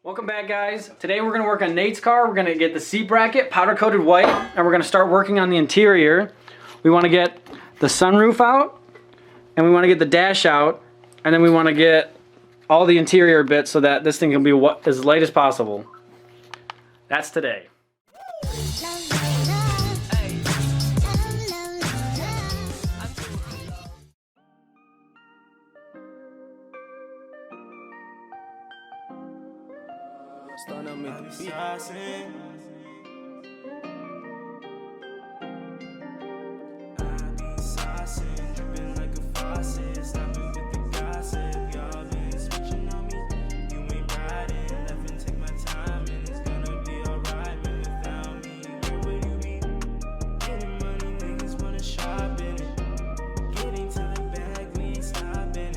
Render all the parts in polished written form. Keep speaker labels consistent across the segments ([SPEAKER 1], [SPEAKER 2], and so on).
[SPEAKER 1] Welcome back, guys. Today we're going to work on Nate's car. We're going to get the seat bracket powder coated white, and we're going to start working on the interior. We want to get the sunroof out, and we want to get the dash out, and then we want to get all the interior bits so that this thing can be as light as possible. That's today.
[SPEAKER 2] Stunnah make the Beatz. Dripping like a faucet, stopping with the gossip. Y'all been switching on me. You ain't riding, left and take my time, and it's gonna be alright. Man, without me, where would you be? Getting money, niggas wanna shop in it. Getting to the bag, we ain't stopping it.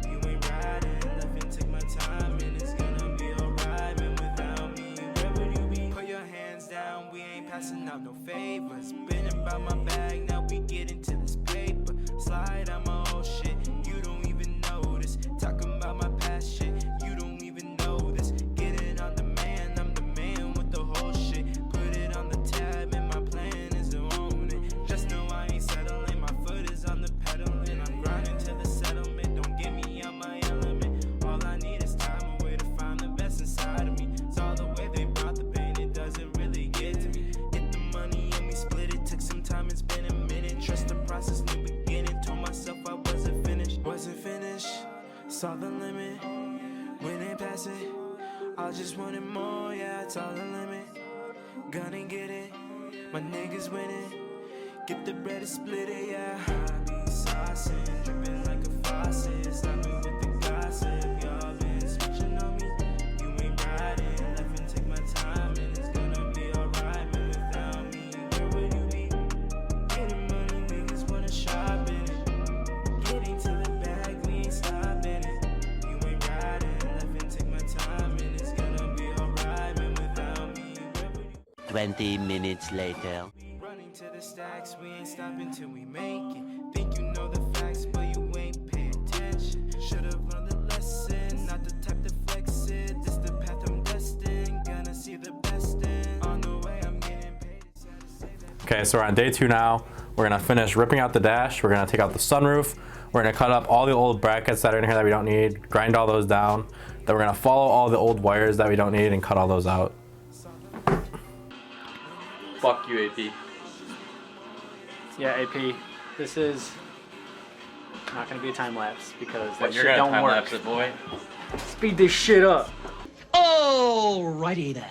[SPEAKER 2] You ain't riding, left and take my time, and it's gonna be alright. Man, without me, where would you be? Put your hands down, we ain't passing out no favors. Been about my bag, now we get into this paper. Slide on my old shit, you don't even notice. Talking about my past shit, you don't even know this. Get it on demand, I'm the man with the whole shit. Put it on the tab, and my plan is to own it. Just know I ain't settling, my foot is on the pedal, and I'm grinding to the settlement. Don't get me out my element. All I need is time away to find the best inside of me. It's all the way they brought the pain, it doesn't really get to me. Get the money and we split it, took some time, it's been a minute. Trust the process, new beginning. Told myself I wasn't finished, saw the limit, when it pass it, I just wanted more, yeah, it's all the limit. Gonna get it, my niggas winning, get the bread and split it, yeah. I be saucing, dripping like a faucet, stopping with the gossip. Y'all been switching on me, you ain't riding, left and take my time, and it's gonna be alright. Man, without me, where would you be? Getting money, niggas wanna shop in it. Getting to the bag, we ain't stopping it. You ain't riding, left and take my time, and it's gonna be alright. Man, without me, where would you?
[SPEAKER 3] 20 minutes later.
[SPEAKER 2] Running to the stacks, we ain't stopping till we make it. Think you know the facts, but you ain't pay attention. Should've learned the lesson, not the type to flex it. This the path I'm destined, gonna see the best in. On the way, I'm getting paid.
[SPEAKER 4] Okay, so we're on day 2 now. We're gonna finish ripping out the dash. We're gonna take out the sunroof. We're gonna cut up all the old brackets that are in here that we don't need, grind all those down. Then we're gonna follow all the old wires that we don't need and cut all those out.
[SPEAKER 1] Fuck you, AP. Yeah, AP. This is not gonna be a time lapse because that shit don't work.
[SPEAKER 5] Lapse it, boy.
[SPEAKER 1] Speed this shit up.
[SPEAKER 3] Alrighty then.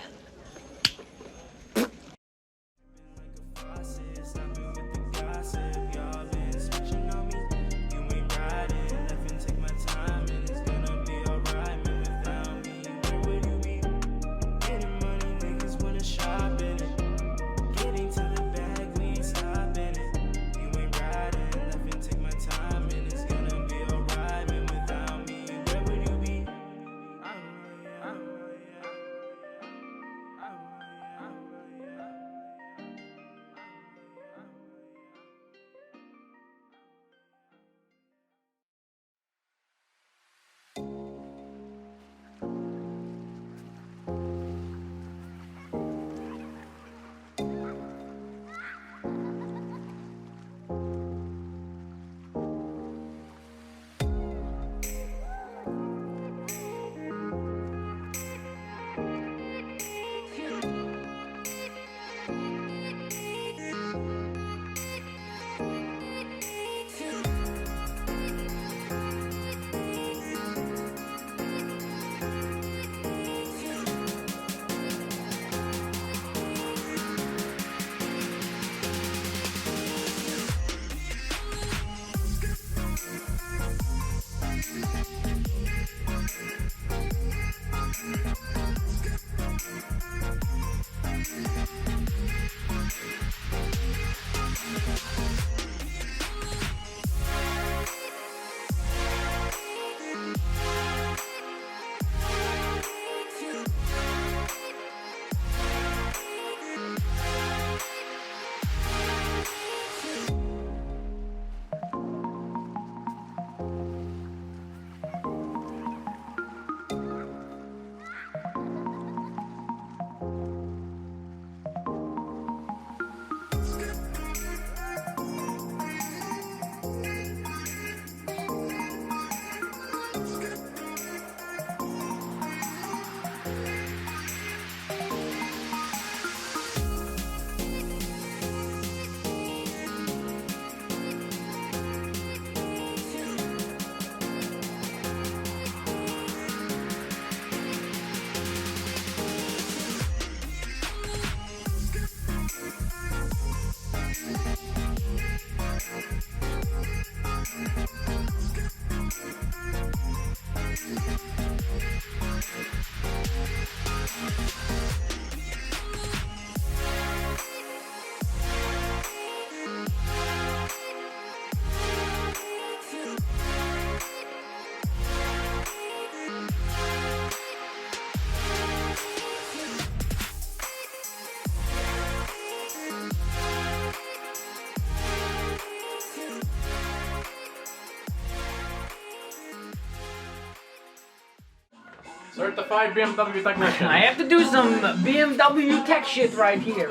[SPEAKER 4] Certified BMW technician.
[SPEAKER 1] I have to do some BMW tech shit right here.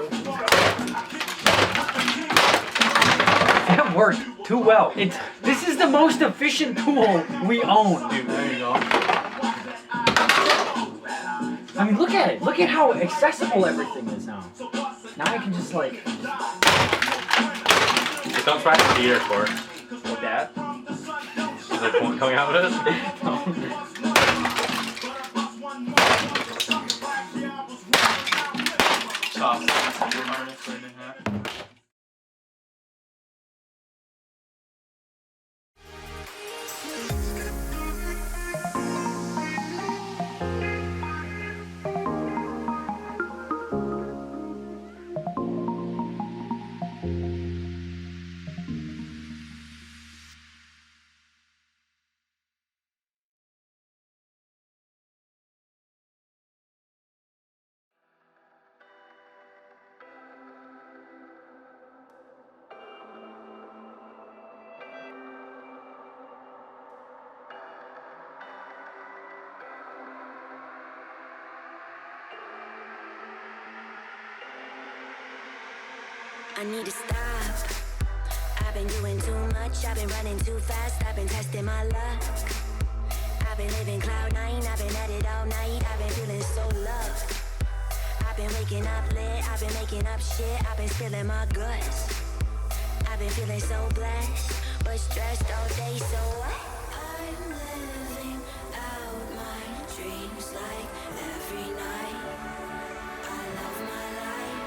[SPEAKER 1] That worked too well. This is the most efficient tool we own, dude.
[SPEAKER 4] There you go.
[SPEAKER 1] I mean, look at it. Look at how accessible everything is now. Now I can just like...
[SPEAKER 4] Just don't try to eat it for it.
[SPEAKER 1] Like that.
[SPEAKER 4] Is there point coming out of it?
[SPEAKER 5] I need to stop. I've been doing too much, I've been running too fast, I've been testing my luck. I've been living cloud nine, I've been at it all night, I've been feeling so loved. I've been waking up lit, I've been making up shit, I've been spilling my guts. I've been feeling so blessed, but stressed all day, so what? I'm living out my dreams like every night. I love my life.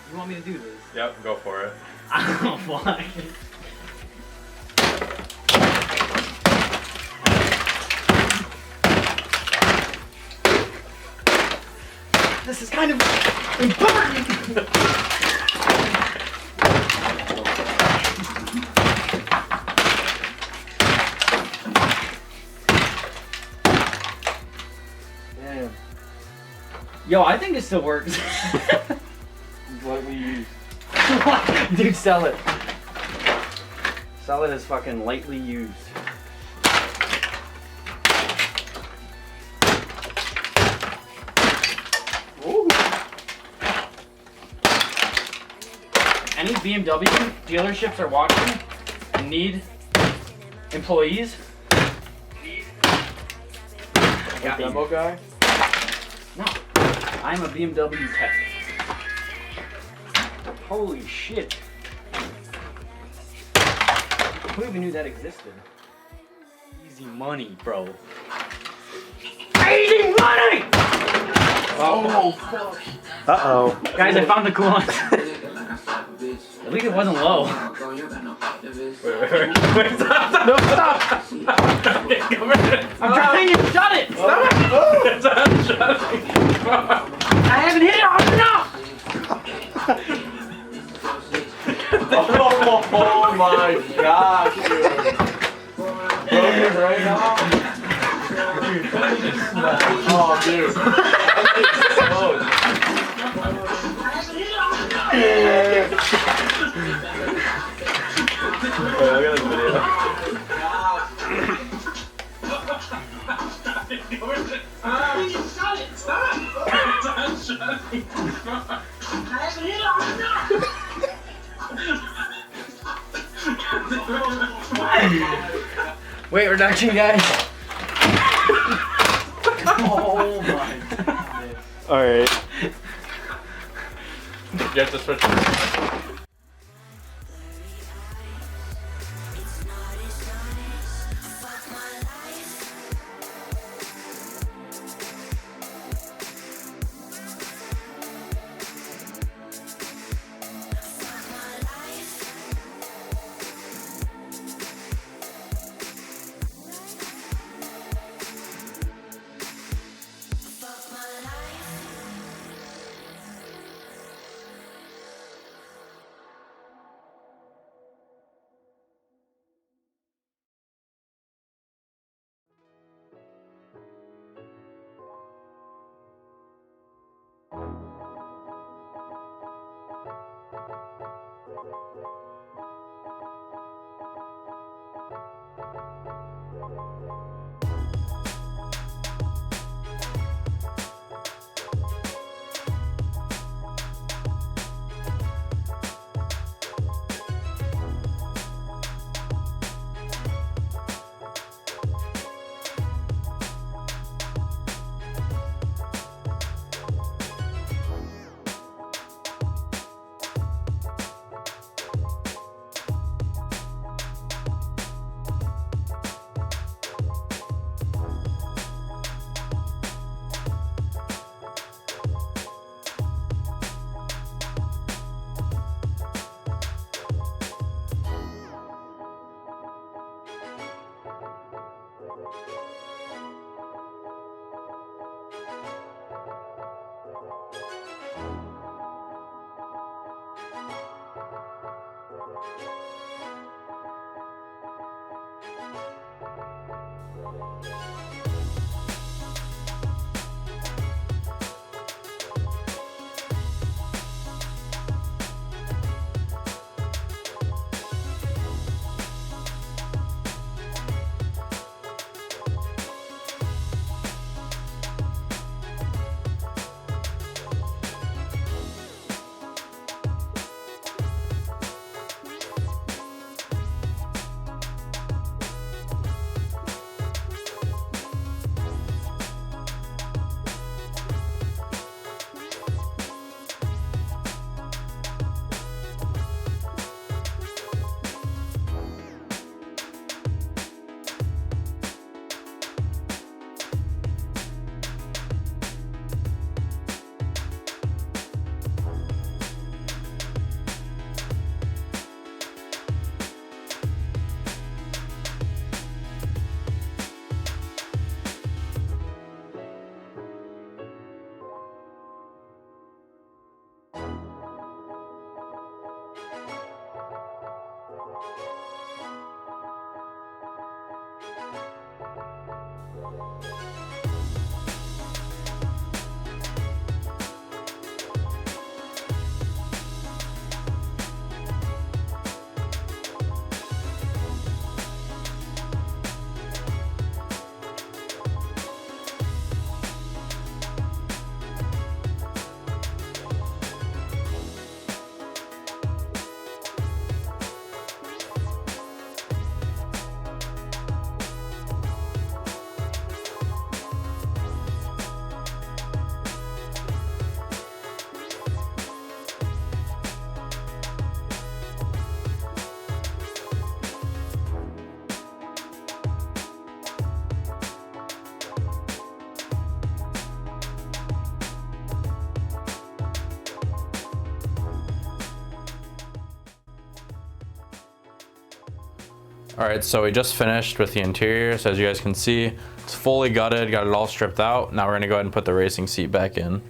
[SPEAKER 1] You want me to do this?
[SPEAKER 4] Yep, go for it.
[SPEAKER 1] Oh, why? This is kind of important. Damn. Yo, I think it still works.
[SPEAKER 6] What we use.
[SPEAKER 1] Dude, sell it. Sell it as fucking lightly used. Ooh. Any BMW dealerships are watching and need employees. Got me.
[SPEAKER 6] Demo guy?
[SPEAKER 1] No, I'm a BMW tech. Holy shit. Who even knew that existed? Easy money, bro. Easy money!
[SPEAKER 6] Oh, fuck. Uh-oh.
[SPEAKER 1] Guys, I found the coolant. At least it wasn't low.
[SPEAKER 4] Wait, stop!
[SPEAKER 6] No, stop!
[SPEAKER 1] I'm trying to shut it! Stop it!
[SPEAKER 4] It's not shutting.
[SPEAKER 1] I haven't hit it hard enough!
[SPEAKER 6] Oh my gosh, dude. Broken right now? Oh, dude.
[SPEAKER 4] Wait, look at this video.
[SPEAKER 2] Shut it! Stop! It's not shutting.
[SPEAKER 1] Weight reduction, guys. Oh my goodness.
[SPEAKER 6] Alright.
[SPEAKER 4] You have to switch. All right, so we just finished with the interior. So as you guys can see, it's fully gutted, got it all stripped out. Now we're gonna go ahead and put the racing seat back in.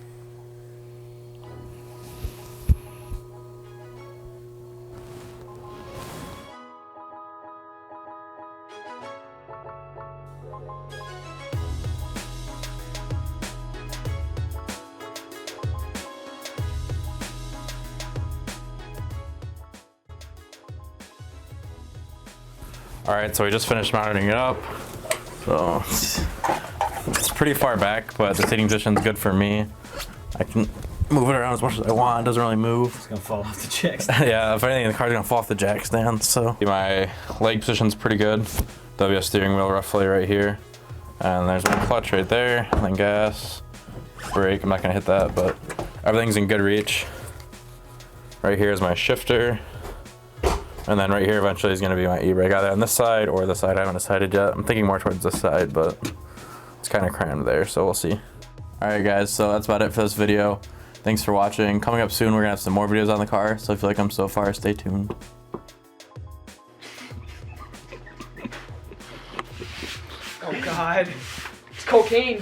[SPEAKER 4] All right, so we just finished mounting it up. So it's pretty far back, but the seating position is good for me. I can move it around as much as I want. It doesn't really move.
[SPEAKER 1] It's gonna fall off the jack stand.
[SPEAKER 4] Yeah, if anything, the car's gonna fall off the jack stand. So my leg position's pretty good. W steering wheel roughly right here, and there's my clutch right there, and then gas, brake. I'm not gonna hit that, but everything's in good reach. Right here is my shifter. And then right here eventually is gonna be my e-brake, either on this side or the side I haven't decided yet. I'm thinking more towards this side, but it's kind of crammed there, so we'll see. All right guys, so that's about it for this video. Thanks for watching. Coming up soon, we're gonna have some more videos on the car, so if you like them so far, stay tuned.
[SPEAKER 1] Oh God, it's cocaine.